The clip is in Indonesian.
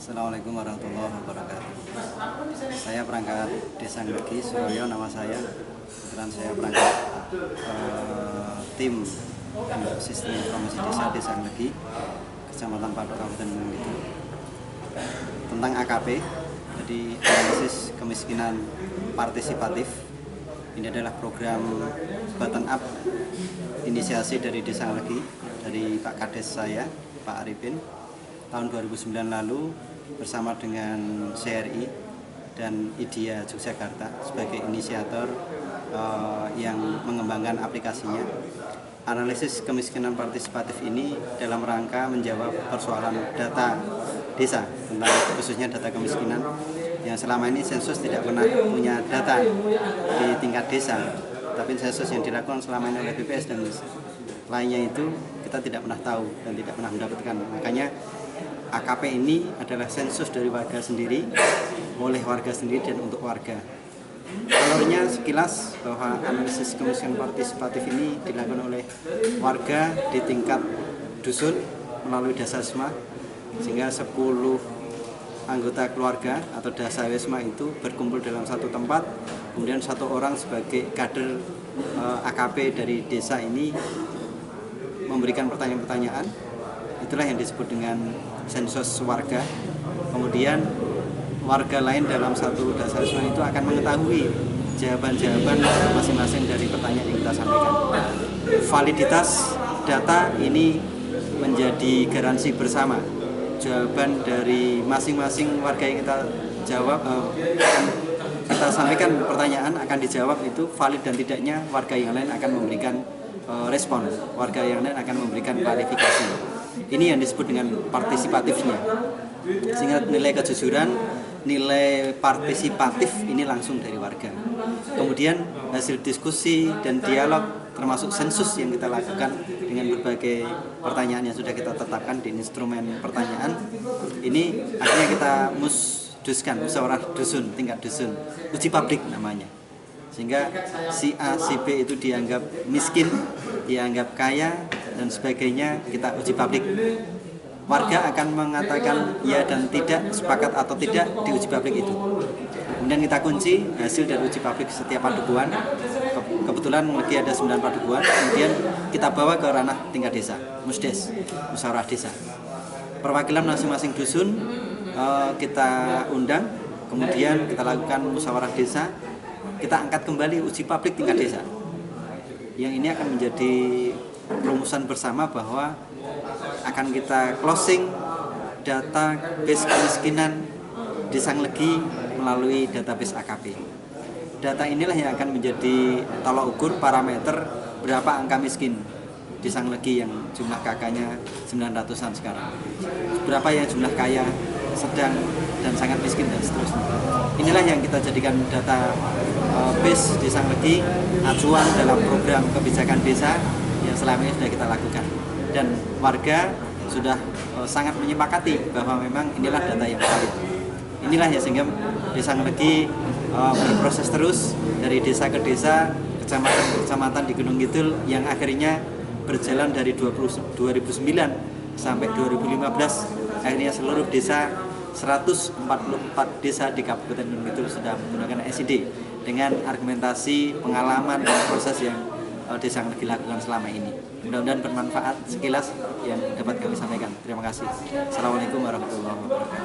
Assalamualaikum warahmatullahi wabarakatuh. Saya perangkat Desa Nglegi, Suroyo nama saya. Kebetulan saya perangkat tim sistem informasi Desa Nglegi, Kecamatan Patok, Kabupaten Gunung Kidul. Tentang AKP, jadi analisis kemiskinan partisipatif. Ini adalah program bottom up inisiasi dari Desa Nglegi, dari Pak Kades saya, Pak Arifin, tahun 2009 lalu bersama dengan CRI dan IDEA Yogyakarta sebagai inisiator yang mengembangkan aplikasinya. Analisis kemiskinan partisipatif ini dalam rangka menjawab persoalan data desa, tentang khususnya data kemiskinan yang selama ini sensus tidak pernah punya data di tingkat desa, tapi sensus yang dilakukan selama ini oleh BPS dan lainnya itu kita tidak pernah tahu dan tidak pernah mendapatkan. Makanya AKP ini adalah sensus dari warga sendiri, oleh warga sendiri dan untuk warga. Alurnya sekilas bahwa analisis kemiskinan partisipatif ini dilakukan oleh warga di tingkat dusun melalui Dasasma, sehingga 10 anggota keluarga atau Dasawesma itu berkumpul dalam satu tempat, kemudian satu orang sebagai kader AKP dari desa ini memberikan pertanyaan-pertanyaan. Itulah yang disebut dengan sensus warga. Kemudian warga lain dalam satu Dasawesma itu akan mengetahui jawaban-jawaban masing-masing dari pertanyaan yang kita sampaikan. Validitas data ini menjadi garansi bersama. Jawaban dari masing-masing warga yang kita jawab, kita sampaikan pertanyaan akan dijawab, itu valid dan tidaknya warga yang lain akan memberikan respon, warga yang lain akan memberikan klarifikasi. Ini yang disebut dengan partisipatifnya, sehingga nilai kejujuran, nilai partisipatif ini langsung dari warga. Kemudian hasil diskusi dan dialog termasuk sensus yang kita lakukan dengan berbagai pertanyaan yang sudah kita tetapkan di instrumen pertanyaan, ini akhirnya kita musduskan, musyawarah dusun, tingkat dusun, uji publik namanya. Sehingga si A, si B itu dianggap miskin, dianggap kaya, dan sebagainya, kita uji publik. Warga akan mengatakan ya dan tidak, sepakat atau tidak di uji publik itu. Kemudian kita kunci hasil dari uji publik setiap padukuhan. Kebetulan lagi ada 9 padukuhan. Kemudian kita bawa ke ranah tingkat desa, musdes, musyawarah desa. Perwakilan masing-masing dusun kita undang, kemudian kita lakukan musyawarah desa. Kita angkat kembali uji publik tingkat desa. Yang ini akan menjadi rumusan bersama bahwa akan kita closing data base kemiskinan Desa Nglegi melalui database AKP. Data inilah yang akan menjadi tolak ukur parameter berapa angka miskin Desa Nglegi yang jumlah kakaknya 900-an sekarang. Berapa yang jumlah kaya, sedang, dan sangat miskin, dan seterusnya. Inilah yang kita jadikan data base Desa Nglegi, acuan dalam program kebijakan desa yang selama ini sudah kita lakukan. Dan warga sudah sangat menyepakati bahwa memang inilah data yang valid. Inilah ya, sehingga Desa Nglegi berproses terus dari desa ke desa, kecamatan ke kecamatan di Gunung Kidul, yang akhirnya berjalan dari 2009 sampai 2015. Akhirnya seluruh desa, 144 desa di Kabupaten Gunung Kidul sudah menggunakan SID dengan argumentasi, pengalaman, dan proses yang Desa Nglegi lakukan selama ini. Mudah-mudahan bermanfaat sekilas yang dapat kami sampaikan. Terima kasih. Assalamualaikum warahmatullahi wabarakatuh.